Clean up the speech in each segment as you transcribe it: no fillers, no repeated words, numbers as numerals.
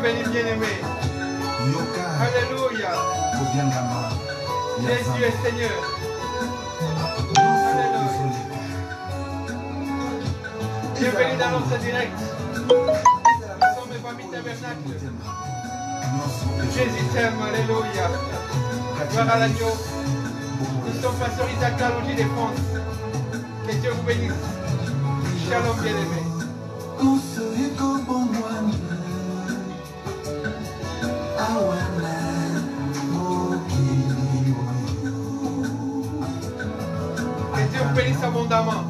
béni, bien-aimé. Alléluia. Jésus est Seigneur. Alléluia. Bienvenue dans notre direct. Nous sommes famille tabernacle. Jésus t'aime. Alléluia. Gloire à l'agneau. Nous sommes pasteur Isaac Kalonji de France. Que Dieu vous bénisse. Shalom, bien-aimé. Que Dieu vous bénisse abondamment.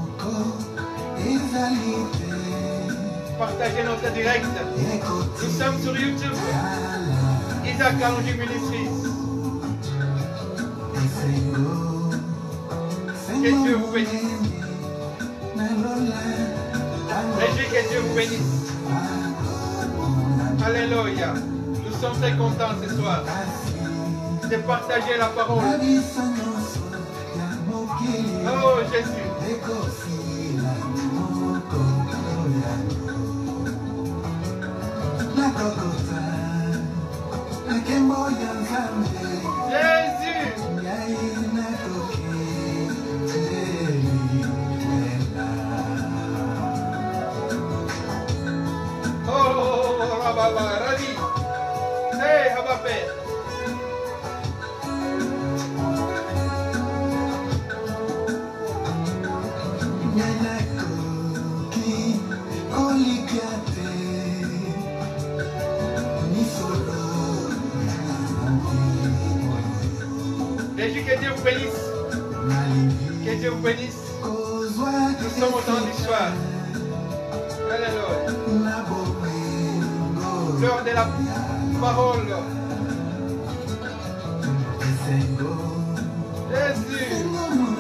Partagez notre direct. Nous sommes sur YouTube. Isaac Kalonji Ministries. Que Dieu vous bénisse. Réjouis que Dieu vous bénisse. Alléluia. Nous sommes très contents ce soir de partager la parole. Oh Jésus. Jésus. Oh, Rababa, Ravi. Hey, Habapé. Réjouis que Dieu vous bénisse. Que Dieu vous bénisse. Nous sommes au temps du soir. Alléluia. L'heure de la parole. Jésus.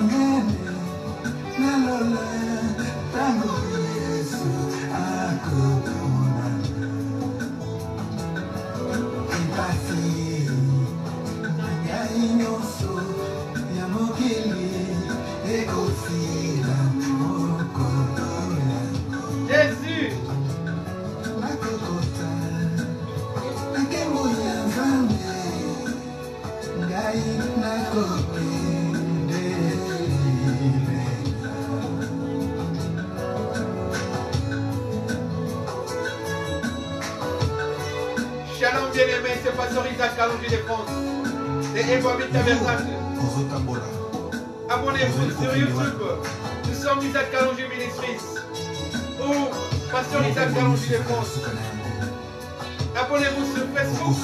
Jésus. Shalom bien-aimé, c'est pasteur Isaac Kalonji de France. De Evamit Tabernacle. Abonnez-vous sur YouTube. Nous sommes Isaac Kalonji Ministries. Ou pasteur Isaac Kalonji de France. Abonnez-vous sur Facebook.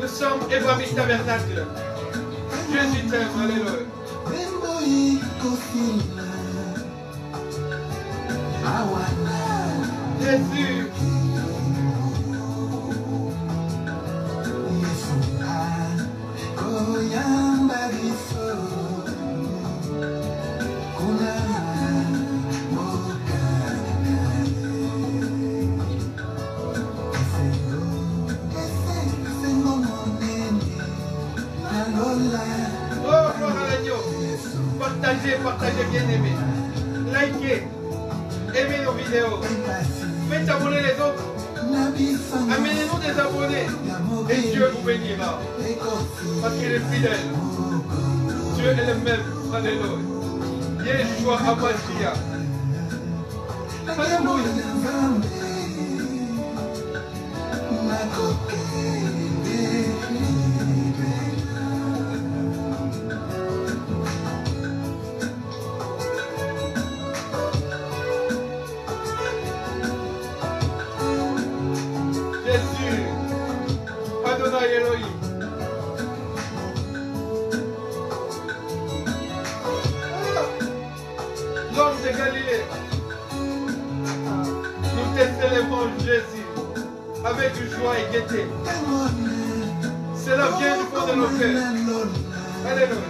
Nous sommes Evamit Tabernacle. Jésus t'aime, alléluia. Jésus. Partagez bien aimé. Likez. Aimez nos vidéos. Faites abonner les autres. Amenez-nous des abonnés. Et Dieu vous bénira. Parce qu'il est fidèle. Dieu est le même. Alléluia. Yeshua Hamashiach. Alléluia. L'homme de Galilée, nous te célébrons Jésus avec joie et gaieté. Cela vient du fond de nos cœurs. Alléluia.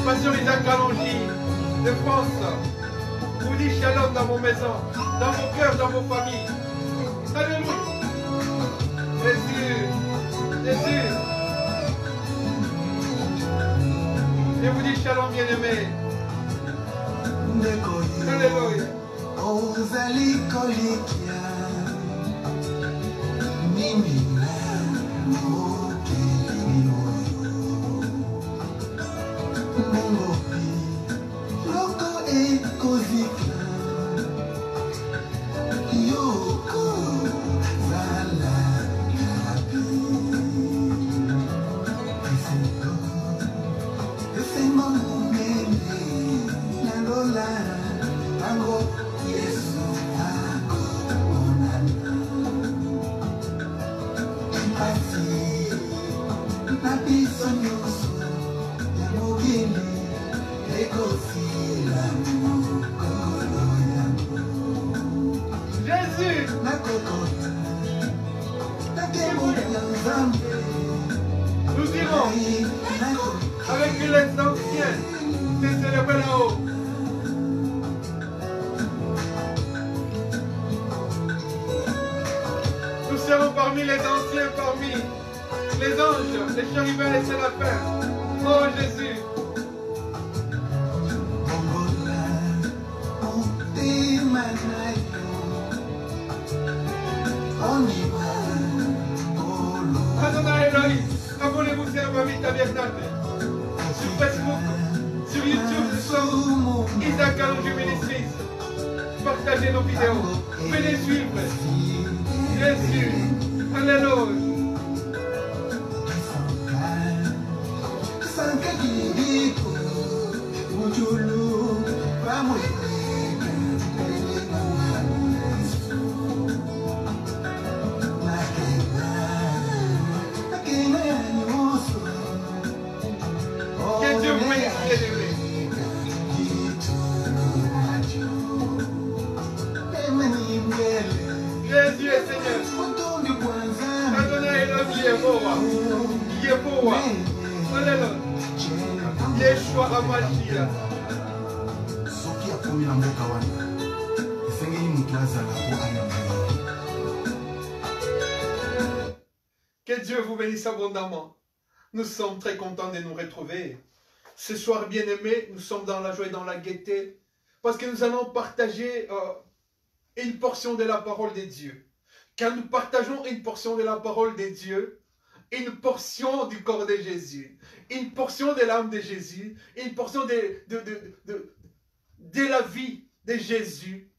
Pasteur Isaac Kalonji de France, vous dit shalom dans vos maisons, dans vos cœurs, dans vos familles. Alléluia. Jésus, Jésus. Je vous dis shalom bien-aimé. Alléluia. Nous dirons avec les anciens, c'est célébré là-haut. Nous serons parmi les anciens, parmi les anges, les chérubins, les séraphins. Oh Jésus. Adonai Elohim, abonnez-vous sur la famille Tabernacle. Sur Facebook, sur YouTube, nous sommes Isaac Kalonji Ministries. Partagez nos vidéos. Venez suivre. Jésus. Alléluia. Que Dieu vous bénisse, bien-aimés. Jésus est Seigneur. Adonai Elohim, Yehowa. Alléluia. Yeshua Hamashiach. Que Dieu vous bénisse abondamment. Nous sommes très contents de nous retrouver. Ce soir, bien-aimés, nous sommes dans la joie et dans la gaieté parce que nous allons partager une portion de la parole de Dieu. Quand nous partageons une portion de la parole de Dieu, une portion du corps de Jésus, une portion de l'âme de Jésus, une portion de la vie de Jésus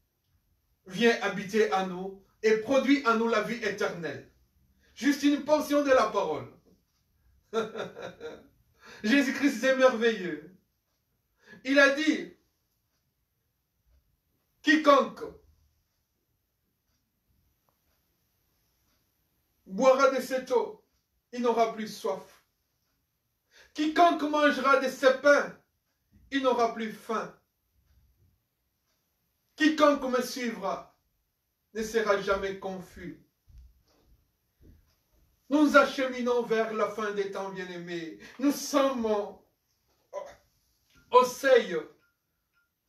vient habiter à nous et produit en nous la vie éternelle. Juste une portion de la parole. Jésus-Christ est merveilleux. Il a dit, quiconque boira de cette eau, il n'aura plus soif. Quiconque mangera de ce pain, il n'aura plus faim. Quiconque me suivra ne sera jamais confus. Nous nous acheminons vers la fin des temps, bien-aimés. Nous sommes au seuil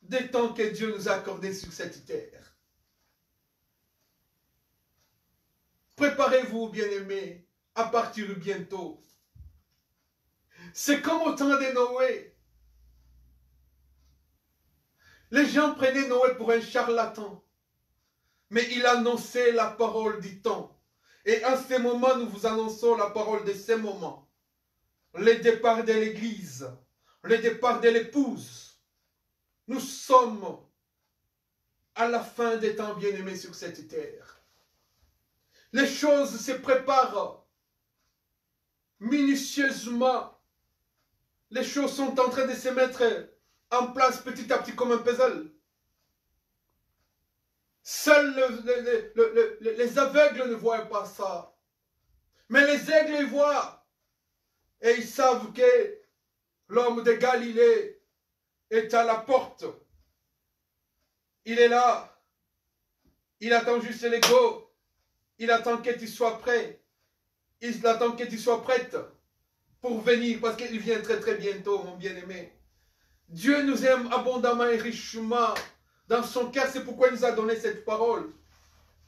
des temps que Dieu nous a accordés sur cette terre. Préparez-vous, bien-aimés, à partir bientôt. C'est comme au temps de Noé. Les gens prenaient Noé pour un charlatan. Mais il annonçait la parole du temps. Et à ce moment, nous vous annonçons la parole de ce moment. Le départ de l'Église, le départ de l'épouse. Nous sommes à la fin des temps, bien-aimés, sur cette terre. Les choses se préparent minutieusement. Les choses sont en train de se mettre en place petit à petit comme un puzzle. Seuls les aveugles ne voient pas ça. Mais les aigles, ils voient. Et ils savent que l'homme de Galilée est à la porte. Il est là. Il attend juste l'ego. Il attend que tu sois prêt. Il attend que tu sois prête pour venir, parce qu'il vient très très bientôt, mon bien-aimé. Dieu nous aime abondamment et richement dans son cœur. C'est pourquoi il nous a donné cette parole.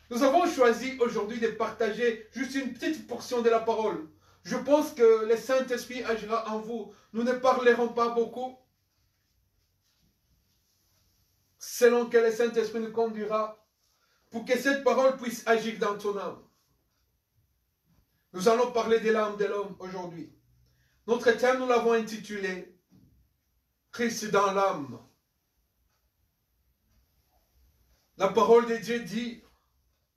Nous avons choisi aujourd'hui de partager juste une petite portion de la parole. Je pense que le Saint-Esprit agira en vous. Nous ne parlerons pas beaucoup, selon que le Saint-Esprit nous conduira, pour que cette parole puisse agir dans ton âme. Nous allons parler de l'âme de l'homme aujourd'hui. Notre thème, nous l'avons intitulé « Christ dans l'âme ». La parole de Dieu dit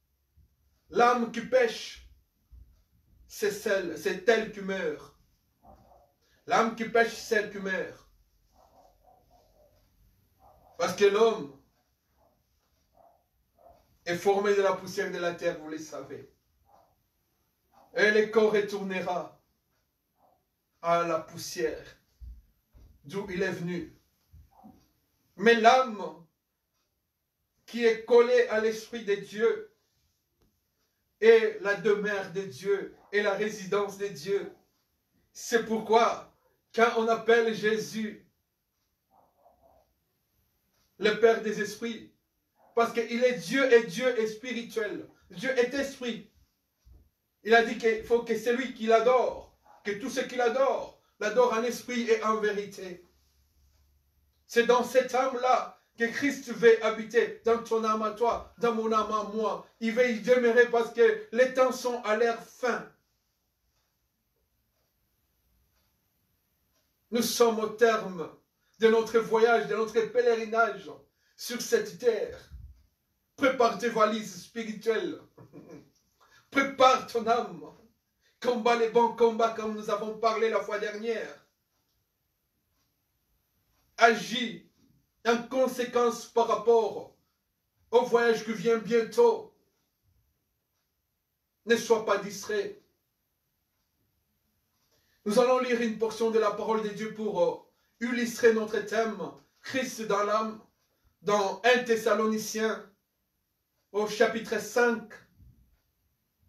« L'âme qui pêche, c'est elle qui meurt. L'âme qui pêche, c'est celle qui meurt. » Parce que l'homme est formé de la poussière de la terre, vous le savez. Et le corps retournera à la poussière d'où il est venu. Mais l'âme qui est collée à l'Esprit de Dieu est la demeure de Dieu et la résidence de Dieu. C'est pourquoi, quand on appelle Jésus le Père des esprits, parce qu'il est Dieu et Dieu est spirituel. Dieu est esprit. Il a dit qu'il faut que celui qui l'adore, que tout ce qui l'adore en esprit et en vérité. C'est dans cette âme-là que Christ veut habiter, dans ton âme à toi, dans mon âme à moi. Il veut y demeurer parce que les temps sont à leur fin. Nous sommes au terme de notre voyage, de notre pèlerinage sur cette terre. Prépare tes valises spirituelles. Prépare ton âme. Combat les bons combats comme nous avons parlé la fois dernière. Agis en conséquence par rapport au voyage qui vient bientôt. Ne sois pas distrait. Nous allons lire une portion de la parole de Dieu pour illustrer notre thème, Christ dans l'âme, dans 1 Thessaloniciens, au chapitre 5,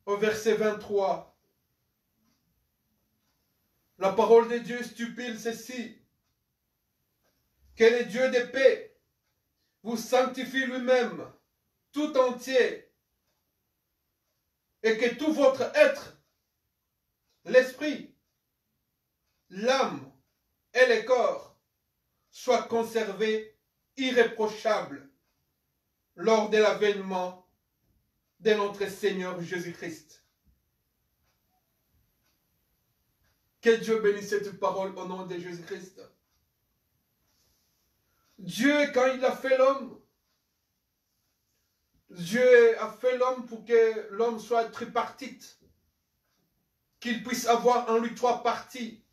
au verset 23. La parole de Dieu stipule ceci: que le Dieu de paix vous sanctifie lui-même, tout entier, et que tout votre être, l'esprit, l'âme et le corps, soient conservés irréprochables lors de l'avènement de notre Seigneur Jésus-Christ. Que Dieu bénisse cette parole au nom de Jésus-Christ. Dieu, quand il a fait l'homme, Dieu a fait l'homme pour que l'homme soit tripartite, qu'il puisse avoir en lui trois parties.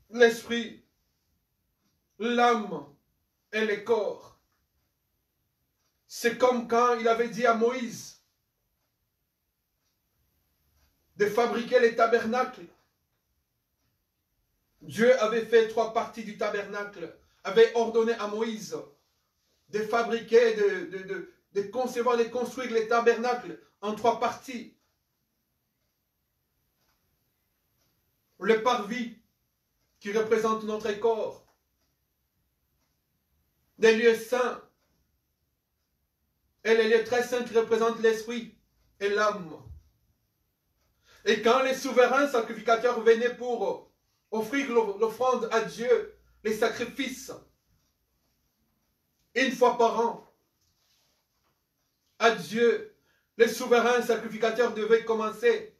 L'esprit, l'âme et le corps. C'est comme quand il avait dit à Moïse de fabriquer les tabernacles. Dieu avait fait trois parties du tabernacle, avait ordonné à Moïse de fabriquer, de concevoir, de construire les tabernacles en trois parties. Le parvis qui représente notre corps, des lieux saints, et les lieux très saints qui représentent l'esprit et l'âme. Et quand les souverains sacrificateurs venaient pour offrir l'offrande à Dieu, les sacrifices, une fois par an, à Dieu, les souverains sacrificateurs devaient commencer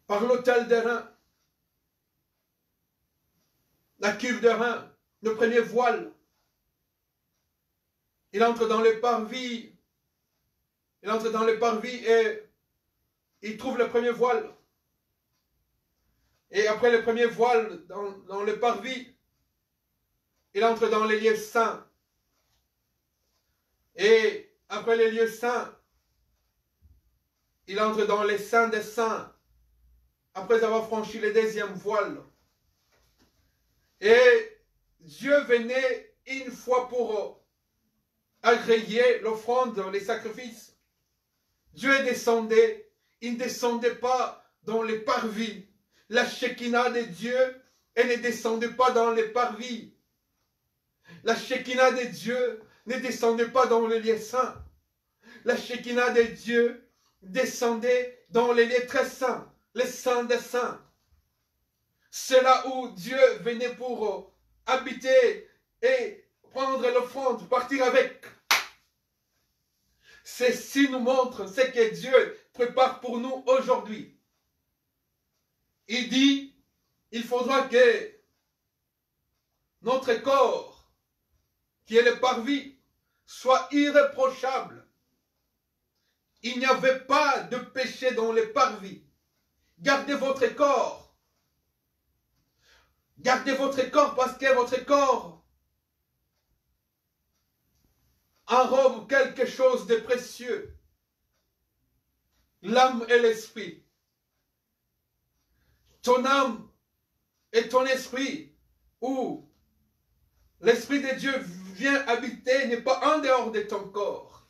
par l'autel de rein, la cuve de rein, le premier voile. Il entre dans le parvis, et il trouve le premier voile. Et après le premier voile dans le parvis, il entre dans les lieux saints. Et après les lieux saints, il entre dans les saints des saints. Après avoir franchi le deuxième voile. Et Dieu venait une fois pour agréer l'offrande, les sacrifices. Dieu descendait. Il ne descendait pas dans les parvis. La Shekinah de Dieu, elle ne descendait pas dans les parvis. La Shekinah de Dieu ne descendait pas dans les lieux saints. La Shekinah de Dieu descendait dans les lieux très saints, les saints des saints. C'est là où Dieu venait pour habiter et prendre l'offrande, partir avec. Ceci nous montre ce que Dieu prépare pour nous aujourd'hui. Il dit, il faudra que notre corps, qui est le parvis, soit irréprochable. Il n'y avait pas de péché dans le parvis. Gardez votre corps. Gardez votre corps parce que votre corps enrobe quelque chose de précieux. L'âme et l'esprit. Ton âme et ton esprit, où l'esprit de Dieu vient habiter, n'est pas en dehors de ton corps.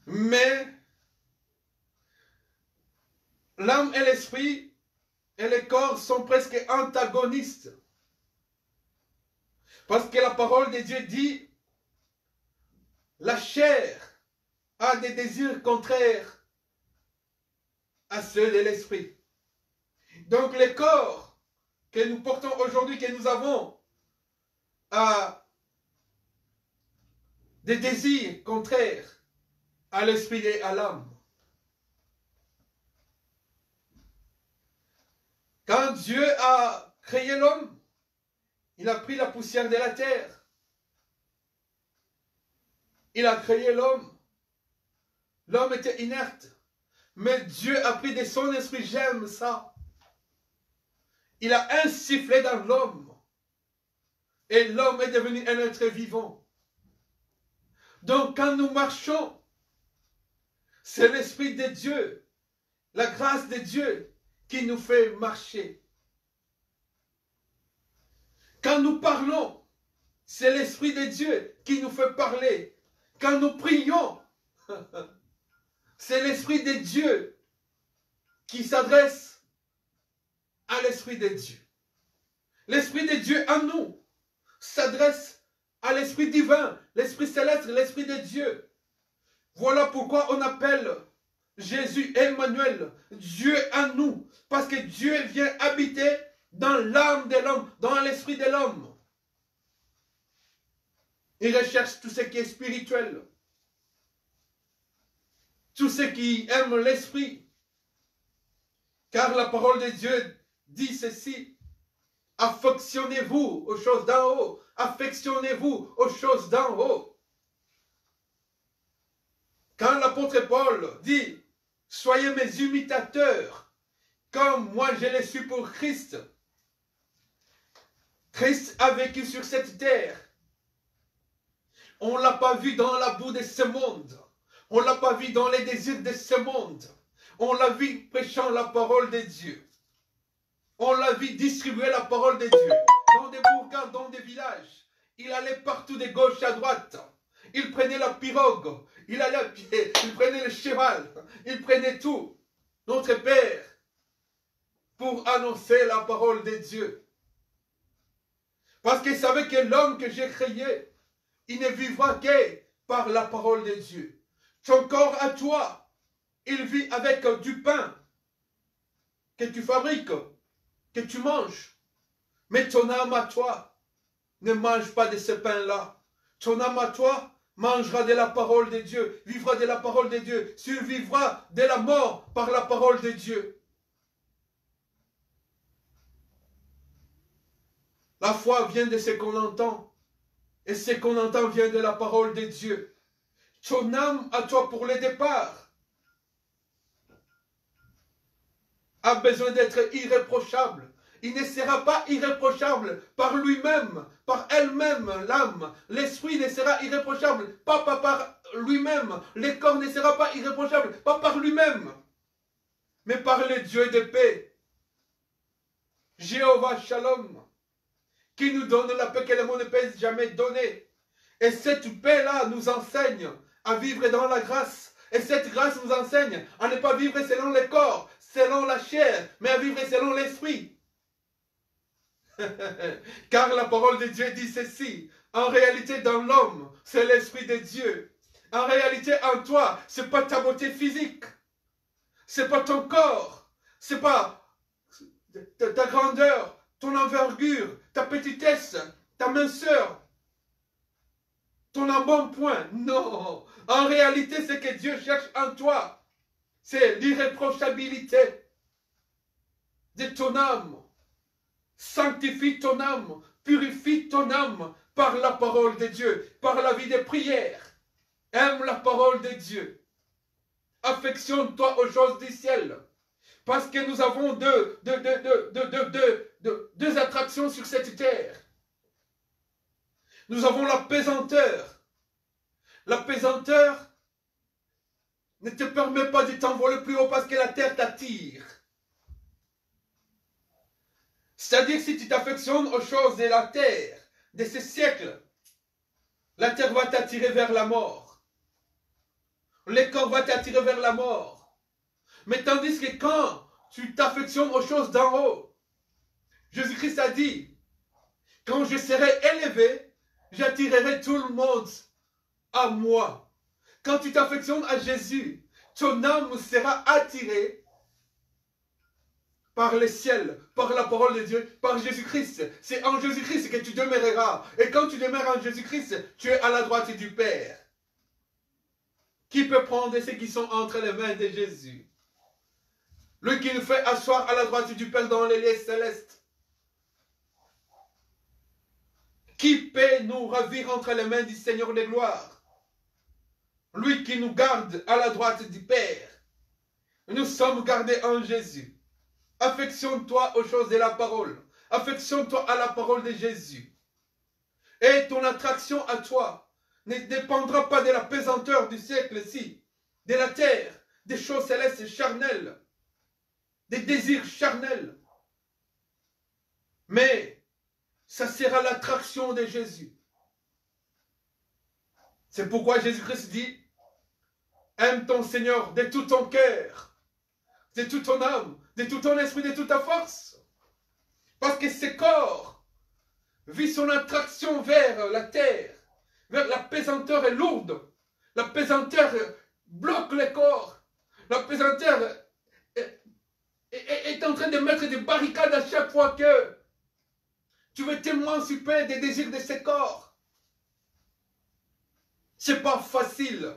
Mais l'âme et l'esprit et le corps sont presque antagonistes. Parce que la parole de Dieu dit, la chair a des désirs contraires à ceux de l'esprit. Donc le corps que nous portons aujourd'hui, que nous avons, a des désirs contraires à l'esprit et à l'âme. Quand Dieu a créé l'homme, il a pris la poussière de la terre. Il a créé l'homme. L'homme était inerte. Mais Dieu a pris de son esprit, j'aime ça. Il a insufflé dans l'homme. Et l'homme est devenu un être vivant. Donc quand nous marchons, c'est l'esprit de Dieu, la grâce de Dieu qui nous fait marcher. Quand nous parlons, c'est l'esprit de Dieu qui nous fait parler. Quand nous prions, c'est l'esprit de Dieu qui s'adresse à l'esprit de Dieu. L'esprit de Dieu en nous s'adresse à l'esprit divin, l'esprit céleste, l'esprit de Dieu. Voilà pourquoi on appelle Jésus Emmanuel, Dieu en nous, parce que Dieu vient habiter dans l'âme de l'homme, dans l'esprit de l'homme. Il recherche tout ce qui est spirituel, tout ce qui aime l'esprit. Car la parole de Dieu dit ceci, affectionnez-vous aux choses d'en haut, affectionnez-vous aux choses d'en haut. Quand l'apôtre Paul dit, soyez mes imitateurs, comme moi je l'ai su pour Christ. Christ a vécu sur cette terre. On ne l'a pas vu dans la boue de ce monde. On ne l'a pas vu dans les désirs de ce monde. On l'a vu prêchant la parole de Dieu. On l'a vu distribuer la parole de Dieu. Dans des bourgades, dans des villages. Il allait partout de gauche à droite. Il prenait la pirogue. Il allait à pied. Il prenait le cheval. Il prenait tout. Notre Père. Pour annoncer la parole de Dieu. Parce qu'il savait que l'homme que j'ai créé, il ne vivra que par la parole de Dieu. Ton corps à toi, il vit avec du pain que tu fabriques, que tu manges. Mais ton âme à toi ne mange pas de ce pain-là. Ton âme à toi mangera de la parole de Dieu, vivra de la parole de Dieu, survivra de la mort par la parole de Dieu. La foi vient de ce qu'on entend. Et ce qu'on entend vient de la parole de Dieu. Ton âme à toi pour le départ. a besoin d'être irréprochable. Il ne sera pas irréprochable par lui-même, par elle-même, l'âme. L'esprit ne sera irréprochable, pas par lui-même. Le corps ne sera pas irréprochable, pas par lui-même, mais par le Dieu de paix. Jéhovah Shalom, qui nous donne la paix que le monde ne peut jamais donner. Et cette paix-là nous enseigne à vivre dans la grâce. Et cette grâce nous enseigne à ne pas vivre selon le corps, selon la chair, mais à vivre selon l'esprit. Car la parole de Dieu dit ceci. En réalité, dans l'homme, c'est l'esprit de Dieu. En réalité, en toi, ce n'est pas ta beauté physique. Ce n'est pas ton corps. Ce n'est pas ta grandeur, ton envergure, ta petitesse, ta minceur, ton embonpoint. Non. En réalité, ce que Dieu cherche en toi, c'est l'irréprochabilité de ton âme. Sanctifie ton âme, purifie ton âme par la parole de Dieu, par la vie de prière. Aime la parole de Dieu. Affectionne-toi aux choses du ciel. Parce que nous avons deux attractions sur cette terre. Nous avons la pesanteur. La pesanteur ne te permet pas de t'envoler plus haut parce que la terre t'attire. C'est-à-dire que si tu t'affectionnes aux choses de la terre, de ce siècle, la terre va t'attirer vers la mort. Le corps va t'attirer vers la mort. Mais tandis que quand tu t'affectionnes aux choses d'en haut, Jésus-Christ a dit, quand je serai élevé, j'attirerai tout le monde à moi. Quand tu t'affectionnes à Jésus, ton âme sera attirée par le ciel, par la parole de Dieu, par Jésus-Christ. C'est en Jésus-Christ que tu demeureras. Et quand tu demeures en Jésus-Christ, tu es à la droite du Père. Qui peut prendre ceux qui sont entre les mains de Jésus? Lui qui nous fait asseoir à la droite du Père dans les lieux célestes. Qui peut nous ravir entre les mains du Seigneur de gloire? Lui qui nous garde à la droite du Père. Nous sommes gardés en Jésus. Affectionne-toi aux choses de la parole. Affectionne-toi à la parole de Jésus. Et ton attraction à toi ne dépendra pas de la pesanteur du siècle-ci, de la terre, des choses célestes charnelles, des désirs charnels. Mais ça sera l'attraction de Jésus. C'est pourquoi Jésus-Christ dit, aime ton Seigneur de tout ton cœur, de toute ton âme, de tout ton esprit, de toute ta force. Parce que ce corps vit son attraction vers la terre, vers la pesanteur est lourde. La pesanteur bloque le corps. La pesanteur est en train de mettre des barricades à chaque fois que tu veux t'émanciper des désirs de ce corps. C'est pas facile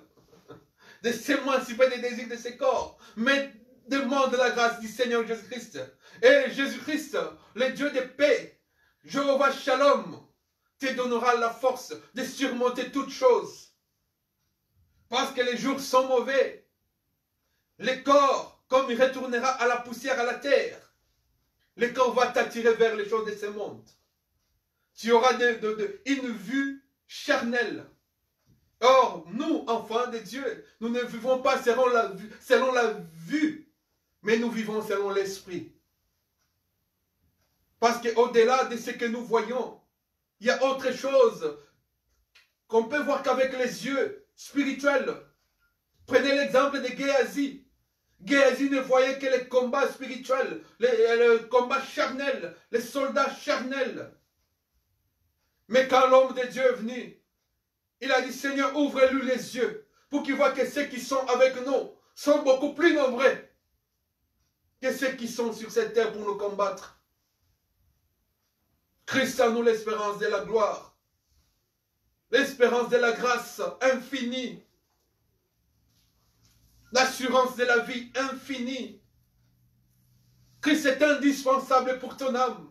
de s'émanciper des désirs de ce corps, mais demande la grâce du Seigneur Jésus-Christ. Et Jésus-Christ, le Dieu de paix, Jéhovah Shalom, te donnera la force de surmonter toutes choses. Parce que les jours sont mauvais. Le corps, comme il retournera à la poussière, à la terre, le corps va t'attirer vers les choses de ce monde. Tu auras une vue charnelle. Or, nous, enfants de Dieu, nous ne vivons pas selon la vue, mais nous vivons selon l'esprit. Parce qu'au-delà de ce que nous voyons, il y a autre chose qu'on peut voir qu'avec les yeux spirituels. Prenez l'exemple de Géasi. Géasi ne voyait que les combats spirituels, le combat charnel, les soldats charnels. Mais quand l'homme de Dieu est venu, il a dit, Seigneur, ouvre-lui les yeux pour qu'il voit que ceux qui sont avec nous sont beaucoup plus nombreux que ceux qui sont sur cette terre pour nous combattre. Christ en nous l'espérance de la gloire, l'espérance de la grâce infinie, l'assurance de la vie infinie. Christ est indispensable pour ton âme.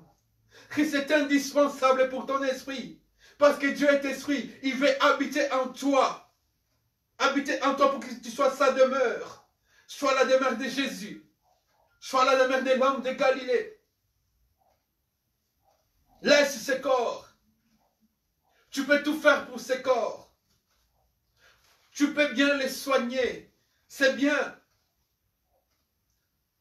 Christ est indispensable pour ton esprit. Parce que Dieu est esprit, il veut habiter en toi. Habiter en toi pour que tu sois sa demeure. Sois la demeure de Jésus. soit la demeure des langues de Galilée. Laisse ces corps. Tu peux tout faire pour ces corps. Tu peux bien les soigner. C'est bien.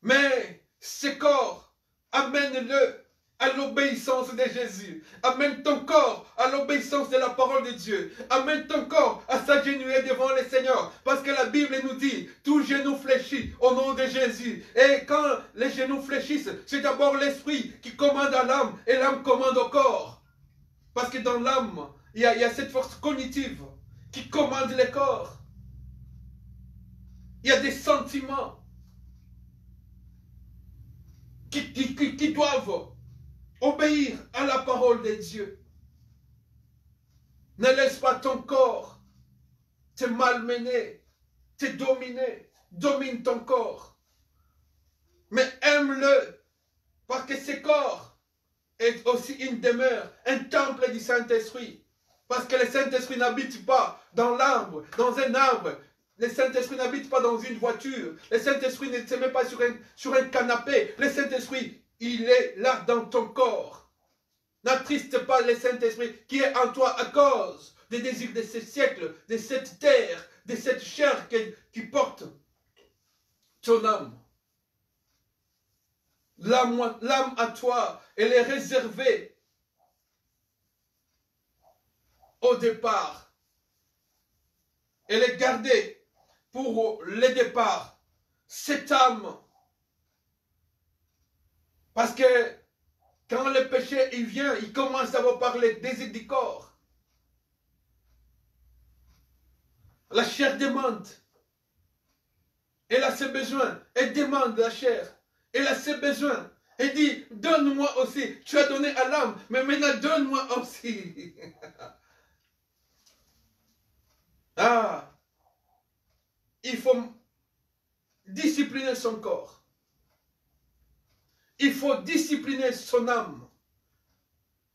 Mais ces corps, amène-le à l'obéissance de Jésus. Amène ton corps à l'obéissance de la parole de Dieu. Amène ton corps à s'agenouiller devant le Seigneur. Parce que la Bible nous dit, tout genou fléchit au nom de Jésus. Et quand les genoux fléchissent, c'est d'abord l'esprit qui commande à l'âme et l'âme commande au corps. Parce que dans l'âme, il y a cette force cognitive qui commande le corps. Il y a des sentiments qui doivent obéir à la parole de Dieu. Ne laisse pas ton corps te malmener, te dominer. Domine ton corps. Mais aime-le, parce que ce corps est aussi une demeure, un temple du Saint-Esprit. Parce que le Saint-Esprit n'habite pas dans l'arbre, dans un arbre. Le Saint-Esprit n'habite pas dans une voiture. Le Saint-Esprit ne se met pas sur un canapé. Le Saint-Esprit, il est là dans ton corps. N'attriste pas le Saint-Esprit qui est en toi à cause des désirs de ce siècle, de cette terre, de cette chair qui porte ton âme. L'âme à toi, elle est réservée au départ. Elle est gardée pour le départ. Cette âme. Parce que quand le péché il vient, il commence d'abord par les désirs du corps. La chair demande. Elle a ses besoins. Elle demande la chair. Elle a ses besoins. Elle dit, donne-moi aussi. Tu as donné à l'âme, mais maintenant donne-moi aussi. Ah, il faut discipliner son corps. Il faut discipliner son âme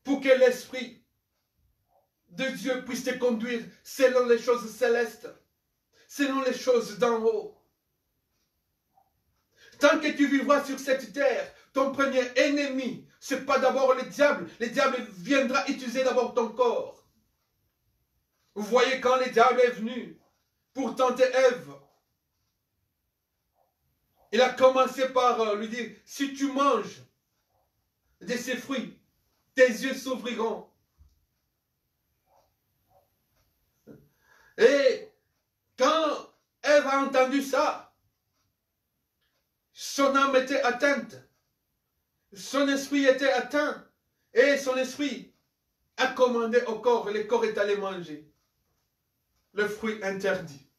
pour que l'Esprit de Dieu puisse te conduire selon les choses célestes, selon les choses d'en haut. Tant que tu vivras sur cette terre, ton premier ennemi, ce n'est pas d'abord le diable. Le diable viendra utiliser d'abord ton corps. Vous voyez quand le diable est venu pour tenter Ève, il a commencé par lui dire, si tu manges de ces fruits, tes yeux s'ouvriront. Et quand Ève a entendu ça, son âme était atteinte, son esprit était atteint, et son esprit a commandé au corps, et le corps est allé manger le fruit interdit.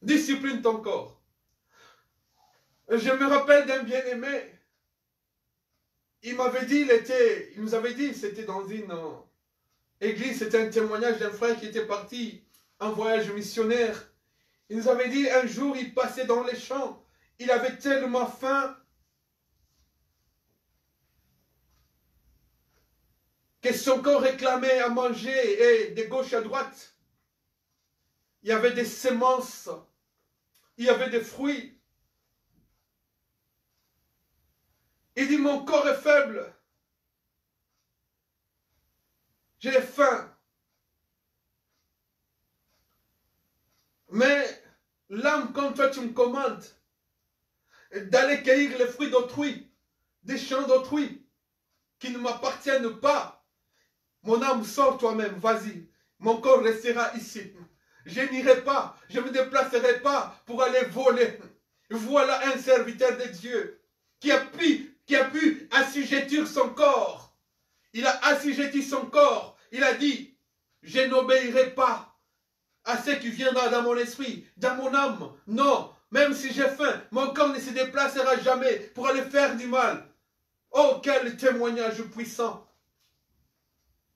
Discipline ton corps. Je me rappelle d'un bien-aimé, il m'avait dit, il nous avait dit, c'était dans une église, c'était un témoignage d'un frère qui était parti en voyage missionnaire. Il nous avait dit, un jour, il passait dans les champs, il avait tellement faim que son corps réclamait à manger, et de gauche à droite, il y avait des semences, il y avait des fruits. Il dit, mon corps est faible. J'ai faim. Mais l'âme, comme toi tu me commandes, d'aller cueillir les fruits d'autrui, des champs d'autrui, qui ne m'appartiennent pas. Mon âme, sors toi-même, vas-y. Mon corps restera ici. Je n'irai pas, je ne me déplacerai pas pour aller voler. Voilà un serviteur de Dieu qui a pu assujettir son corps. Il a assujetti son corps. Il a dit, je n'obéirai pas à ce qui viendra dans mon esprit, dans mon âme. Non, même si j'ai faim, mon corps ne se déplacera jamais pour aller faire du mal. Oh, quel témoignage puissant.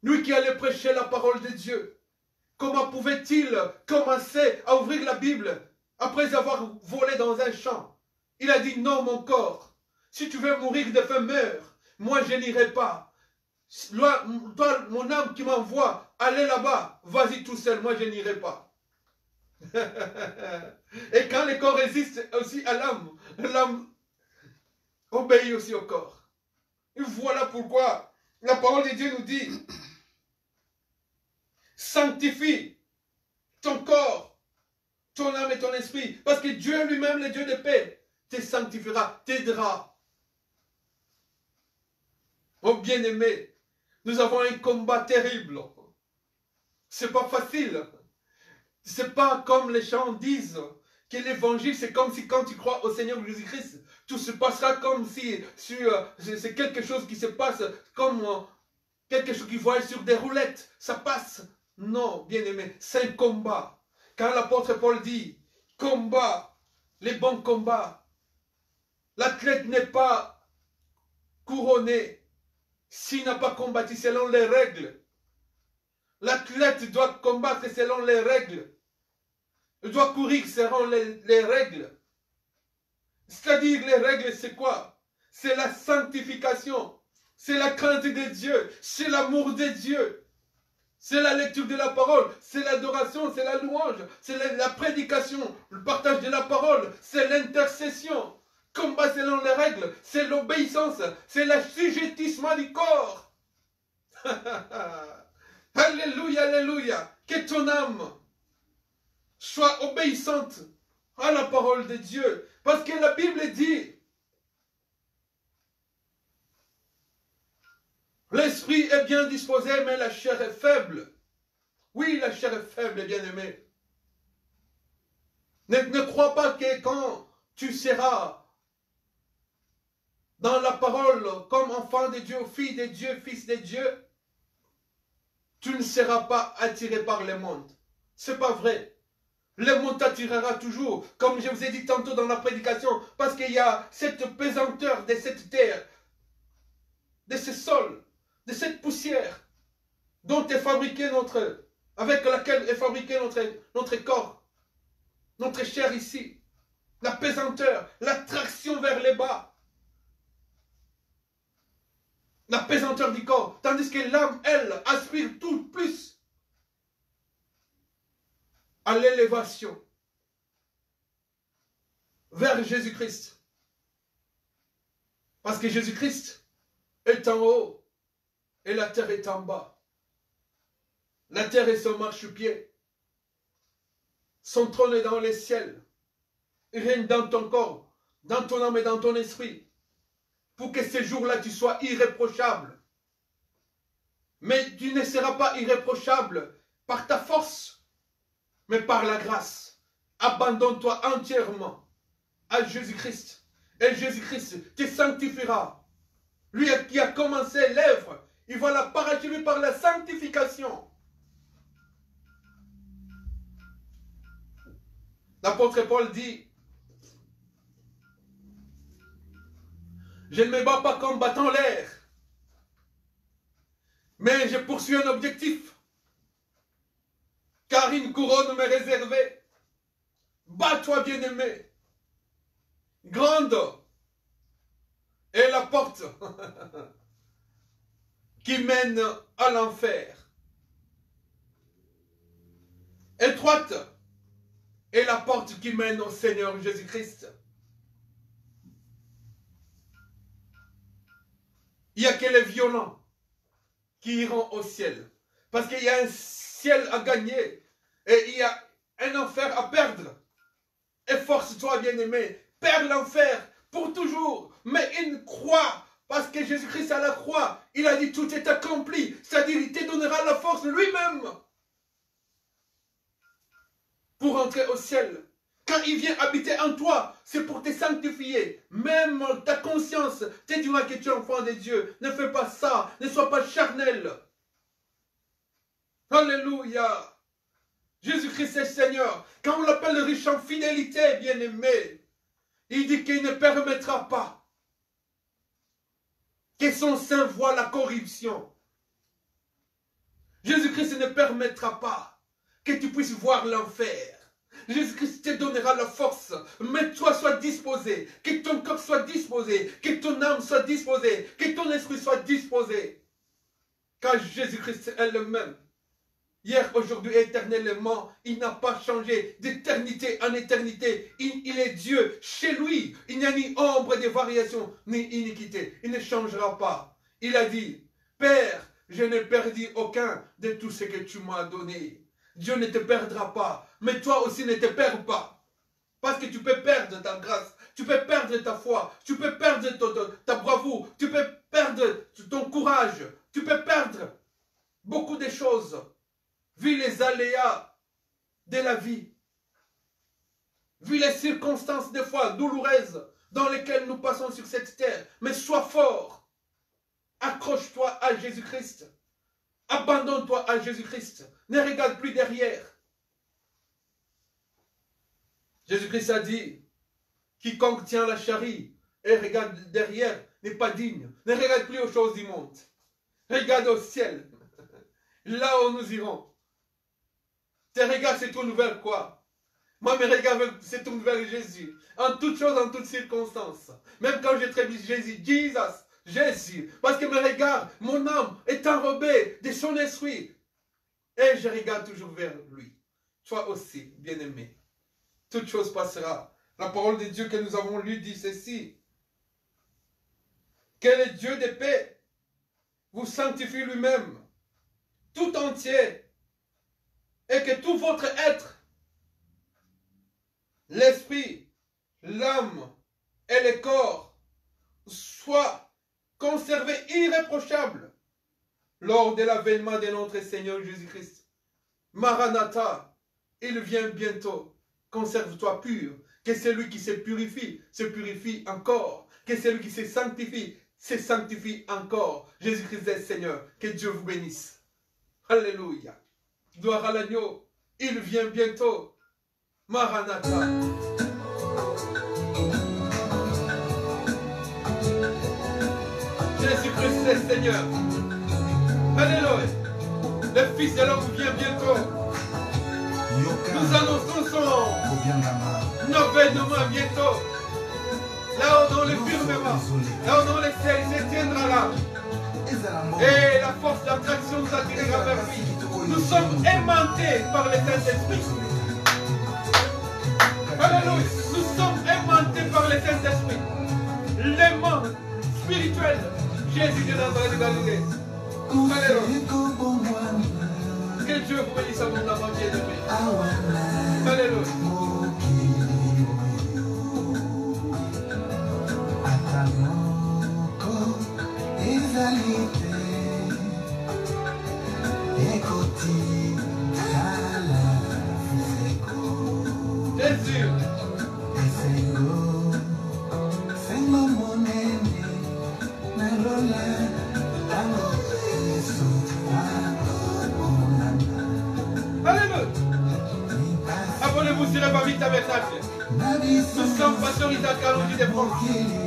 Lui qui allait prêcher la parole de Dieu. Comment pouvait-il commencer à ouvrir la Bible après avoir volé dans un champ? Il a dit, non, mon corps. Si tu veux mourir de faim, meurs. Moi, je n'irai pas. Toi, mon âme qui m'envoie, allez là-bas. Vas-y tout seul, moi, je n'irai pas. Et quand le corps résiste aussi à l'âme, l'âme obéit aussi au corps. Et voilà pourquoi la parole de Dieu nous dit, sanctifie ton corps, ton âme et ton esprit, parce que Dieu lui-même, le Dieu de paix, te sanctifiera, t'aidera. Oh bien-aimé, nous avons un combat terrible. C'est pas facile. C'est pas comme les gens disent que l'évangile, c'est comme si quand tu crois au Seigneur Jésus-Christ, tout se passera comme si c'est quelque chose qui se passe comme quelque chose qui vole sur des roulettes. Ça passe. Non, bien-aimé, c'est un combat. Quand l'apôtre Paul dit, combat, les bons combats, l'athlète n'est pas couronné s'il n'a pas combattu selon les règles. L'athlète doit combattre selon les règles. Il doit courir selon les règles. C'est-à-dire, les règles, c'est quoi? C'est la sanctification. C'est la crainte de Dieu. C'est l'amour de Dieu. C'est la lecture de la parole. C'est l'adoration. C'est la louange. C'est la prédication. Le partage de la parole. C'est l'intercession. Combat selon les règles. C'est l'obéissance. C'est l'assujettissement du corps. Alléluia, alléluia. Que ton âme soit obéissante à la parole de Dieu. Parce que la Bible dit, l'esprit est bien disposé, mais la chair est faible. Oui, la chair est faible, bien aimé. Ne crois pas que quand tu seras dans la parole comme enfant de Dieu, fille de Dieu, fils de Dieu, tu ne seras pas attiré par le monde. C'est pas vrai. Le monde t'attirera toujours, comme je vous ai dit tantôt dans la prédication, parce qu'il y a cette pesanteur de cette terre, de ce sol, de cette poussière, dont est fabriqué avec laquelle est fabriqué notre corps, notre chair ici. La pesanteur, l'attraction vers les bas. La pesanteur du corps, tandis que l'âme, elle, aspire tout plus à l'élévation vers Jésus-Christ. Parce que Jésus-Christ est en haut et la terre est en bas. La terre est son marchepied. Son trône est dans les ciels. Il règne dans ton corps, dans ton âme et dans ton esprit. Pour que ce jour-là, tu sois irréprochable. Mais tu ne seras pas irréprochable par ta force, mais par la grâce. Abandonne-toi entièrement à Jésus-Christ. Et Jésus-Christ te sanctifiera. Lui qui a commencé l'œuvre, il va la parachever par la sanctification. L'apôtre Paul dit, je ne me bats pas comme battant l'air, mais je poursuis un objectif, car une couronne m'est réservée. Bats-toi, bien-aimé. Grande est la porte qui mène à l'enfer. Étroite est la porte qui mène au Seigneur Jésus-Christ. Il n'y a que les violents qui iront au ciel. Parce qu'il y a un ciel à gagner et il y a un enfer à perdre. Efforce-toi, bien-aimé. Perds l'enfer pour toujours. Mais une croix, parce que Jésus-Christ à la croix, il a dit tout est accompli. C'est-à-dire il te donnera la force lui-même pour entrer au ciel. Quand il vient habiter en toi, c'est pour te sanctifier. Même ta conscience te dira que tu es enfant de Dieu. Ne fais pas ça. Ne sois pas charnel. Alléluia. Jésus-Christ est Seigneur. Quand on l'appelle riche en fidélité, bien-aimé, il dit qu'il ne permettra pas que son sein voie la corruption. Jésus-Christ ne permettra pas que tu puisses voir l'enfer. Jésus-Christ te donnera la force. Mais toi, sois disposé. Que ton corps soit disposé. Que ton âme soit disposée. Que ton esprit soit disposé. Car Jésus-Christ est le même. hier, aujourd'hui, éternellement. Il n'a pas changé d'éternité en éternité. Il est Dieu. Chez lui, il n'y a ni ombre de variation, ni iniquité. Il ne changera pas. Il a dit, Père, je n'ai perdu aucun de tout ce que tu m'as donné. Dieu ne te perdra pas, mais toi aussi ne te perds pas. Parce que tu peux perdre ta grâce, tu peux perdre ta foi, tu peux perdre ta bravoure, tu peux perdre ton courage, tu peux perdre beaucoup de choses, vu les aléas de la vie, vu les circonstances des fois douloureuses dans lesquelles nous passons sur cette terre. Mais sois fort, accroche-toi à Jésus-Christ, abandonne-toi à Jésus-Christ, ne regarde plus derrière. Jésus-Christ a dit, quiconque tient la charrie et regarde derrière n'est pas digne. Ne regarde plus aux choses du monde. Regarde au ciel, là où nous irons. Tes regards se tournent vers quoi? Moi, mes regards se tournent vers Jésus. En toutes choses, en toutes circonstances. Même quand je trébuche, Jésus, Jésus. Parce que mes regards, mon âme est enrobée de son esprit. Et je regarde toujours vers lui. Toi aussi, bien-aimé. Toute chose passera. La parole de Dieu que nous avons lue dit ceci. Que le Dieu de paix vous sanctifie lui-même, tout entier, et que tout votre être, l'esprit, l'âme et le corps, soient conservés irréprochables lors de l'avènement de notre Seigneur Jésus-Christ. Maranatha, il vient bientôt. Conserve-toi pur. Que celui qui se purifie encore. Que celui qui se sanctifie encore. Jésus-Christ est Seigneur. Que Dieu vous bénisse. Alléluia. Gloire à l'agneau. Il vient bientôt. Maranatha. Jésus-Christ est Seigneur. Alléluia. Le Fils de l'homme vient bientôt. Nous annonçons son avènement bientôt. Là où dans le firmament, là où dans le ciel, il se tiendra là. Et la force d'attraction nous attirera vers lui. Nous sommes aimantés par le Saint-Esprit. Alléluia. Nous sommes aimantés par le Saint-Esprit. L'aimant spirituel, Jésus de Nazareth de Galilée. Alléluia. Que Dieu vous bénisse abondamment, bien-aimé. Alléluia. Jésus. Alléluia. Abonnez-vous sur le Babita Tabernacle. Nous sommes Pasteur Isaac Kalonji de France. Jésus.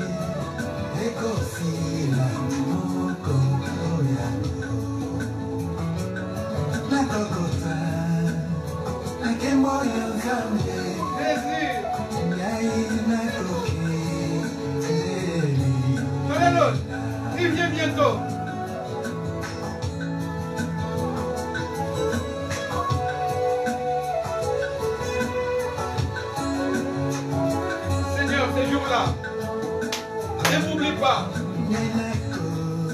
Alléluia. Il vient bientôt. Seigneur, ces jours-là, ne m'oublie pas.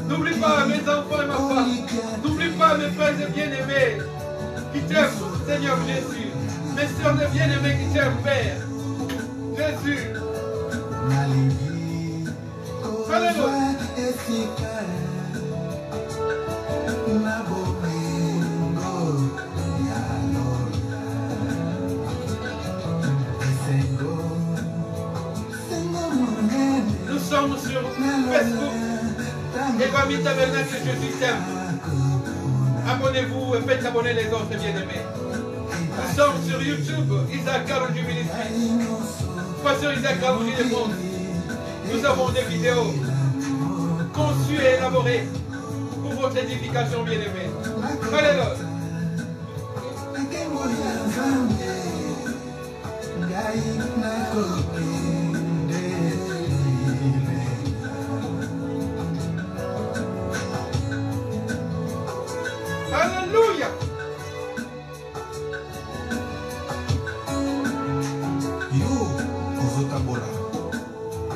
N'oublie pas mes enfants et ma femme. N'oublie pas mes frères et bien-aimés qui t'aiment, Seigneur Jésus. Mes soeurs et bien-aimés qui t'aiment, Père. Jésus. Alléluia. Nous sommes sur Facebook. Et Babita Tabernacle, Jésus t'aime. Abonnez-vous et faites abonner les autres bien-aimés. Nous sommes sur YouTube, Isaac Kalonji Ministry. Pasteur Isaac Kalonji de France. Nous avons des vidéos conçues et élaborées pour votre édification, bien-aimés. Alléluia. Alléluia.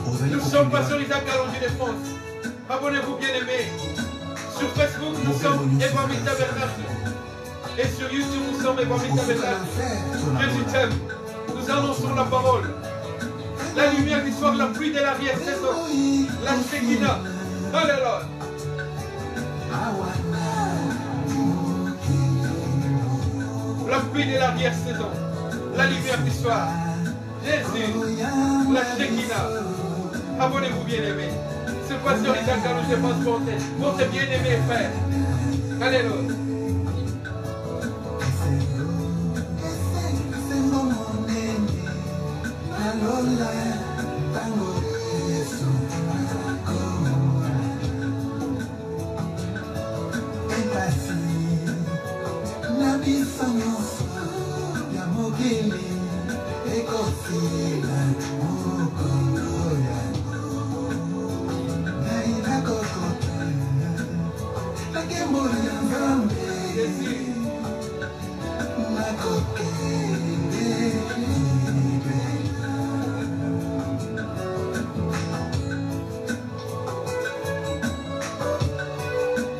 Nous sommes Pasteur Isaac Kalonji de France. Abonnez-vous bien aimés. Sur Facebook, nous sommes Évangile Tabernacle. Et sur YouTube, nous sommes Évangile Tabernacle. Jésus t'aime. Nous annonçons la parole. La lumière du soir, la pluie de l'arrière-saison. La Shekinah. Alléluia. La pluie de l'arrière-saison. La lumière du soir. Jésus. La Shekinah. Abonnez-vous bien aimés. C'est le Pasteur Isaac Kalonji de France votre bien-aimé frère. Alléluia.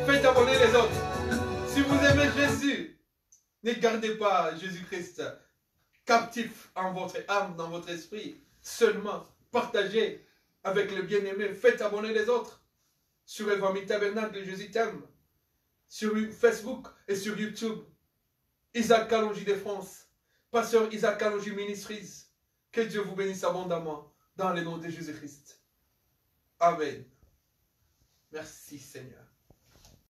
Faites abonner les autres. Si vous aimez Jésus, ne gardez pas Jésus-Christ captif en votre âme, dans votre esprit. Seulement, partagez avec le bien-aimé. Faites abonner les autres. Sur Évangile Tabernacle, Jésus t'aime. Sur Facebook et sur YouTube. Isaac Kalonji de France. Pasteur Isaac Kalonji Ministries. Que Dieu vous bénisse abondamment dans le nom de Jésus-Christ. Amen. Merci Seigneur.